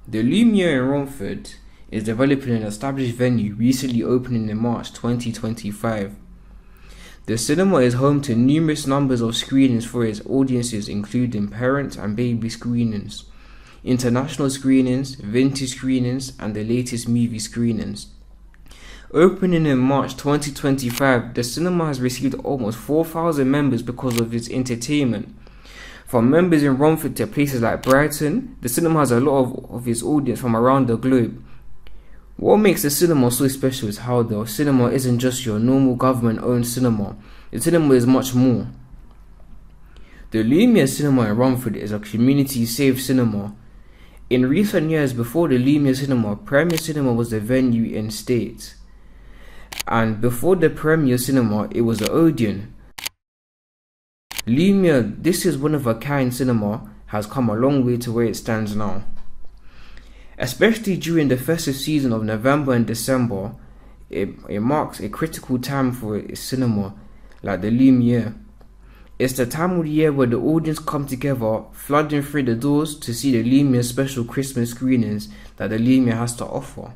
The Lumiere in Romford is developing an established venue recently opening in March 2025. The cinema is home to numerous numbers of screenings for its audiences, including parent and baby screenings, international screenings, vintage screenings, and the latest movie screenings. Opening in March 2025, the cinema has received almost 4,000 members because of its entertainment. From members in Romford to places like Brighton, the cinema has a lot of its audience from around the globe. What makes the cinema so special is how the cinema isn't just your normal government-owned cinema. The cinema is much more. The Lumiere Cinema in Romford is a community-safe cinema. In recent years, before the Lumiere Cinema, Premier Cinema was the venue in state. And before the Premier Cinema, it was the Odeon. Lumiere, this is one of a kind cinema, has come a long way to where it stands now. Especially during the festive season of November and December, it marks a critical time for a cinema like the Lumiere. It's the time of the year where the audience come together, flooding through the doors to see the Lumiere special Christmas screenings that the Lumiere has to offer.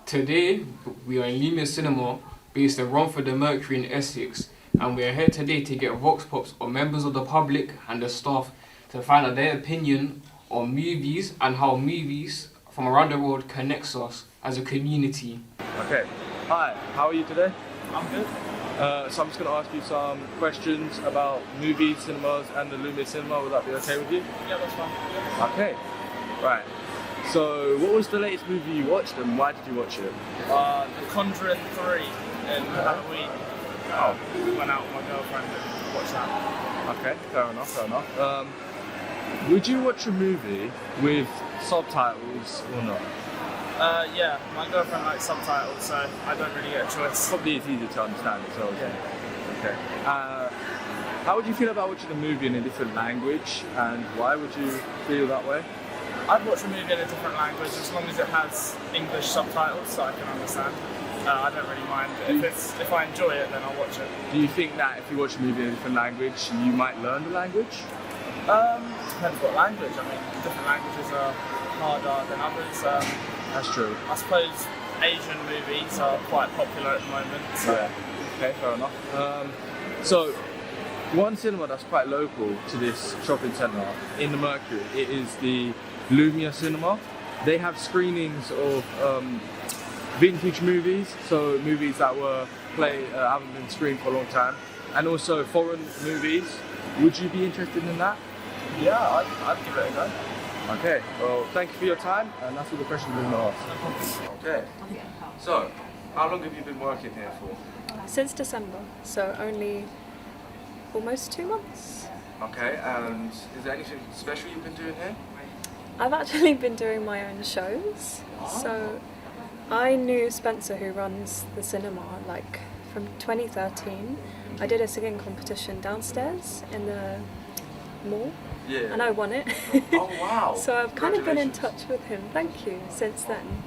Today, we are in Lumiere Cinema, based in Romford and Mercury in Essex, and we are here today to get vox pops on members of the public and the staff to find out their opinion on movies and how movies from around the world connects us as a community. Okay, hi, how are you today? I'm good. So I'm just going to ask you some questions about movies, cinemas and the Lumiere Cinema. Would that be okay with you? Yeah, that's fine. Okay, right. So what was the latest movie you watched and why did you watch it? The Conjuring 3 in Halloween. We went out with my girlfriend and watched that. Okay, fair enough. Would you watch a movie with subtitles or not? Yeah, my girlfriend likes subtitles, so I don't really get a choice. Probably it's easier to understand as well. Yeah. Okay. How would you feel about watching a movie in a different language and why would you feel that way? I'd watch a movie in a different language as long as it has English subtitles so I can understand. I don't really mind. If I enjoy it, then I'll watch it. Do you think that if you watch a movie in a different language, you might learn the language? Depends what language. I mean, different languages are harder than others. That's true. I suppose Asian movies are quite popular at the moment. So. Yeah. Okay, fair enough. So, one cinema that's quite local to this shopping centre in the Mercury, it is the Lumiere Cinema. They have screenings of vintage movies, so movies that haven't been screened for a long time, and also foreign movies. Would you be interested in that? Yeah, I'd give it a go. Okay, well, thank you for your time, and that's all the questions we're going to ask. Okay, so how long have you been working here for? Since December, so only almost 2 months. Okay, and is there anything special you've been doing here? I've actually been doing my own shows. So I knew Spencer, who runs the cinema, like from 2013. I did a singing competition downstairs in the mall. Yeah. And I won it. Oh wow! So I've kind of been in touch with him, thank you, since then.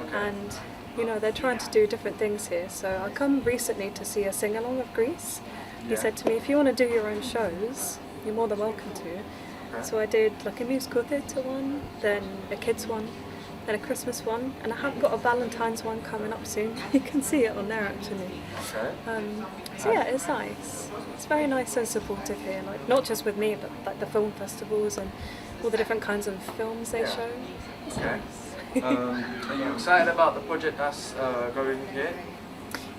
Okay. And you know, they're trying to do different things here. So I come recently to see a sing-along of Greece. He said to me, if you want to do your own shows, you're more than welcome to. Okay. So I did like a musical theatre one, then a kids one, then a Christmas one, and I have got a Valentine's one coming up soon. You can see it on there actually. Okay. So yeah, it's nice. It's very nice and supportive here, like not just with me, but like the film festivals and all the different kinds of films they show. It's Okay. nice. Are you excited about the project that's going here?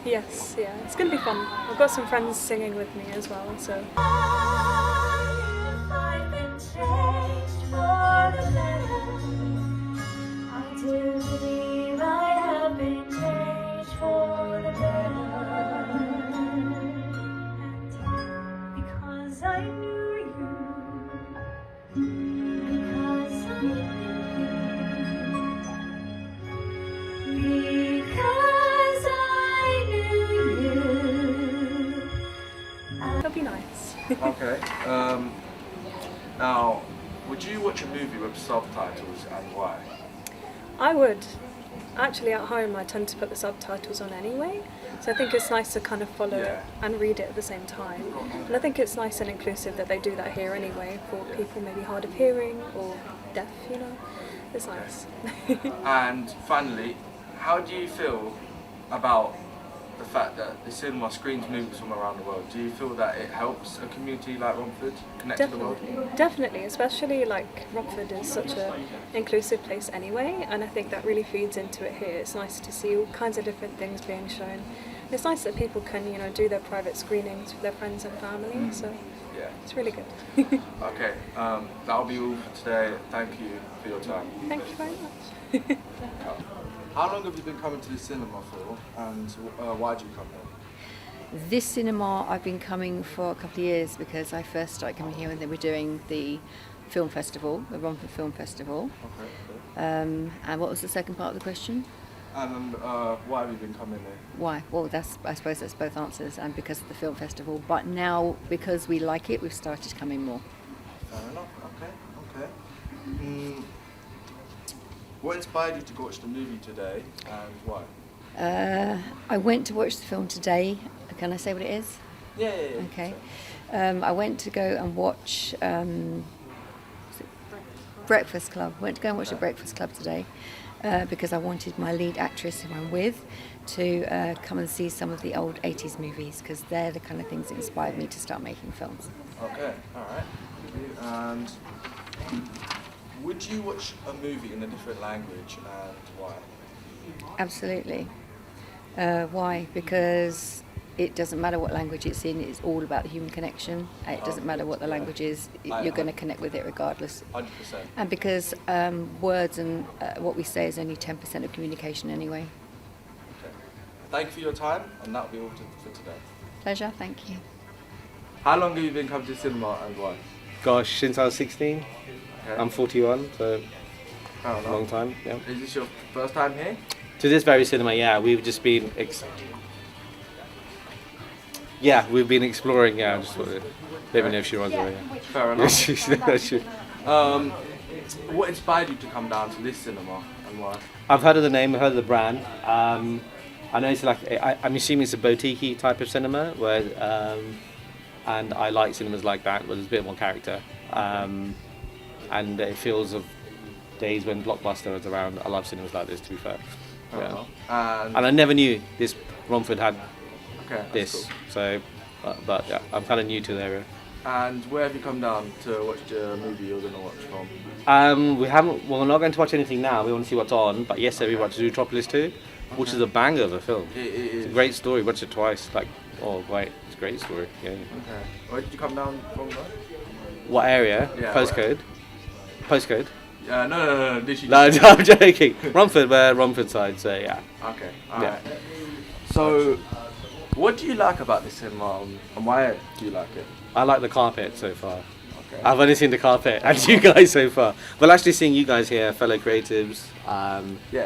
Yes, yeah, it's going to be fun. I've got some friends singing with me as well, so. I've been changed for the better. I do believe I have been changed for the better. And because I knew you, because I knew you, because I knew you. It'll be nice. Okay. Now, would you watch a movie with subtitles and why? I would. actually at home I tend to put the subtitles on anyway, so I think it's nice to kind of follow it and read it at the same time. And I think it's nice and inclusive that they do that here anyway for people maybe hard of hearing or deaf, you know. It's nice. And finally, how do you feel about the fact that the cinema screens movies from around the world? Do you feel that it helps a community like Romford connect to the world? Definitely, especially like Romford is such a inclusive place anyway, and I think that really feeds into it here. It's nice to see all kinds of different things being shown. And it's nice that people can, you know, do their private screenings with their friends and family, so it's really good. Okay, that'll be all for today. Thank you for your time. Thank you very much. How long have you been coming to the cinema for, and why did you come here? This cinema I've been coming for a couple of years because I first started coming here when they were doing the film festival, the Romford Film Festival. Okay. And what was the second part of the question? And why have you been coming here? Why? Well, I suppose that's both answers, and because of the film festival. But now, because we like it, we've started coming more. Fair enough. Okay. What inspired you to go watch the movie today, and why? I went to watch the film today. Can I say what it is? Yeah. Okay. I went to go and watch Breakfast Club. Went to go and watch the Breakfast Club today because I wanted my lead actress who I'm with to come and see some of the old 80s movies, because they're the kind of things that inspired me to start making films. Okay. All right. And would you watch a movie in a different language, and why? Absolutely. Why? Because it doesn't matter what language it's in, it's all about the human connection. It doesn't matter what the language is, you're going to connect with it regardless. 100%. And because words and what we say is only 10% of communication anyway. Okay. Thank you for your time, and that'll be all for today. Pleasure, thank you. How long have you been coming to cinema, and why? Gosh, since I was 16. Okay. I'm 41, so Fair enough. a long time. Yeah. Is this your first time here? To this very cinema, yeah, we've just been. We've been exploring. Yeah, just sort of. Let me know if she runs away. Yeah. Fair enough. What inspired you to come down to this cinema, and why? I've heard of the name, I've heard of the brand. I know it's like I'm assuming it's a boutique type of cinema, where and I like cinemas like that where there's a bit more character. And it feels of days when Blockbuster was around. I love cinemas like this, to be fair. Yeah. And I never knew this Romford had this. Cool. So, but yeah, I'm kind of new to the area. And where have you come down to watch the movie you're going to watch from? We're not going to watch anything now. We want to see what's on. But yesterday we watched Zootropolis 2, which is a banger of a film. It's a great story. Watched it twice. It's a great story. Yeah. Okay. Where did you come down from? What area? Yeah, Postcode. Postcode. No. No, I'm joking. Romford, Romford side. So yeah. Okay. Alright. So, what do you like about this cinema, and why do you like it? I like the carpet so far. Okay. I've only seen the carpet and you guys so far. But actually seeing you guys here, fellow creatives,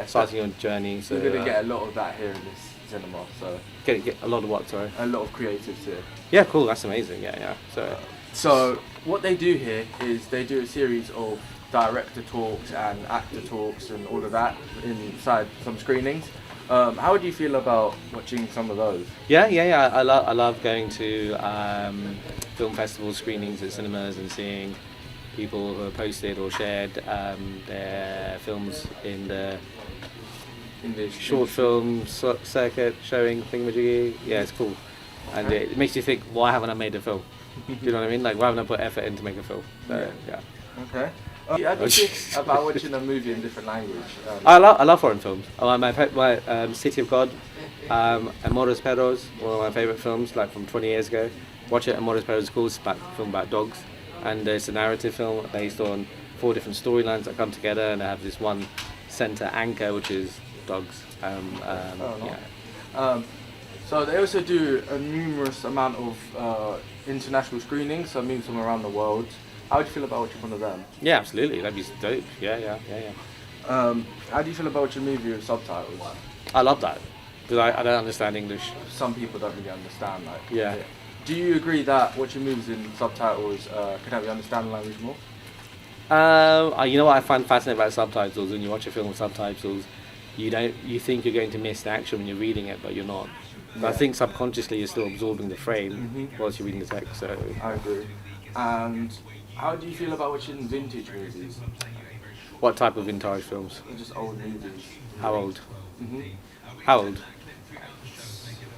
starting your journey. So you're going to get a lot of that here in this cinema. So get a lot of what, sorry? A lot of creatives here. Yeah, cool. That's amazing. Yeah. So what they do here is they do a series of director talks and actor talks and all of that inside some screenings. How do you feel about watching some of those? Yeah. I love going to film festival screenings at cinemas and seeing people who have posted or shared their films in the short film circuit showing thingamajiggy. Yeah, it's cool. And it makes you think, why haven't I made a film? Do you know what I mean? Like, why haven't I put effort in to make a film? So, yeah. Okay. How do you think about watching a movie in different language? I love foreign films. My City of God, Amores Perros, one of my favourite films, like from 20 years ago. Watch it. Amores Perros is cool. It's a film about dogs, and it's a narrative film based on 4 different storylines that come together, and they have this one centre anchor, which is dogs. So they also do a numerous amount of international screenings, so movies from around the world. How do you feel about watching one of them? Yeah, absolutely. That'd be dope. Yeah. How do you feel about watching a movie with subtitles? I love that, because I don't understand English. Some people don't really understand. Yeah. Do you agree that watching movies in subtitles can help you understand the language more? You know what I find fascinating about subtitles? When you watch a film with subtitles, you think you're going to miss the action when you're reading it, but you're not. But I think subconsciously you're still absorbing the frame whilst you're reading the text. So I agree. And how do you feel about watching vintage movies? what type of vintage films? Just old movies. How old? How old?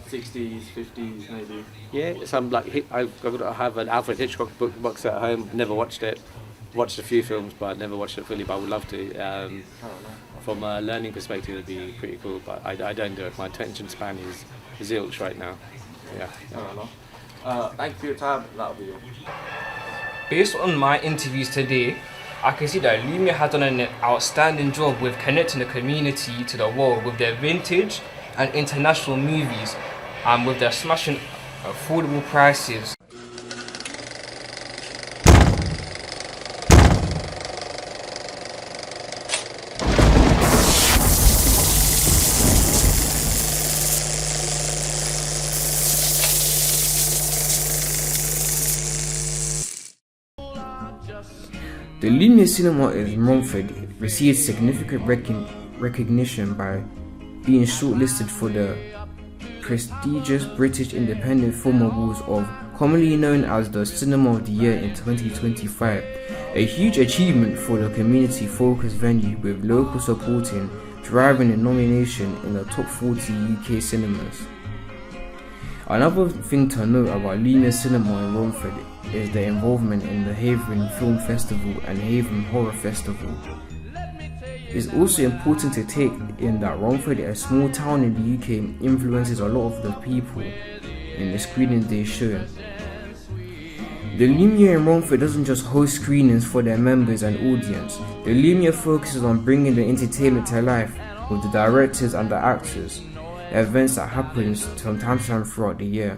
60s, 50s, maybe. Yeah, some like I have an Alfred Hitchcock box at home. Never watched it. Watched a few films, but never watched it fully. But I would love to. From a learning perspective, it'd be pretty cool. But I don't do it. My attention span is zilch right now. Yeah. Thank you for your time. That'll be all. Based on my interviews today, I can see that Lumiere has done an outstanding job with connecting the community to the world with their vintage and international movies, and with their smashing affordable prices. The Lumiere Cinema in Romford received significant recognition by being shortlisted for the prestigious British Independent Film Awards commonly known as the Cinema of the Year in 2025, a huge achievement for the community-focused venue with local supporting driving a nomination in the top 40 UK cinemas. Another thing to note about Lumiere Cinema in Romford is their involvement in the Haven Film Festival and Haven Horror Festival. It's also important to take in that Romford, a small town in the UK, influences a lot of the people in the screenings they show. The Lumiere in Romford doesn't just host screenings for their members and audience. The Lumiere focuses on bringing the entertainment to life with the directors and the actors, events that happens from time to time throughout the year.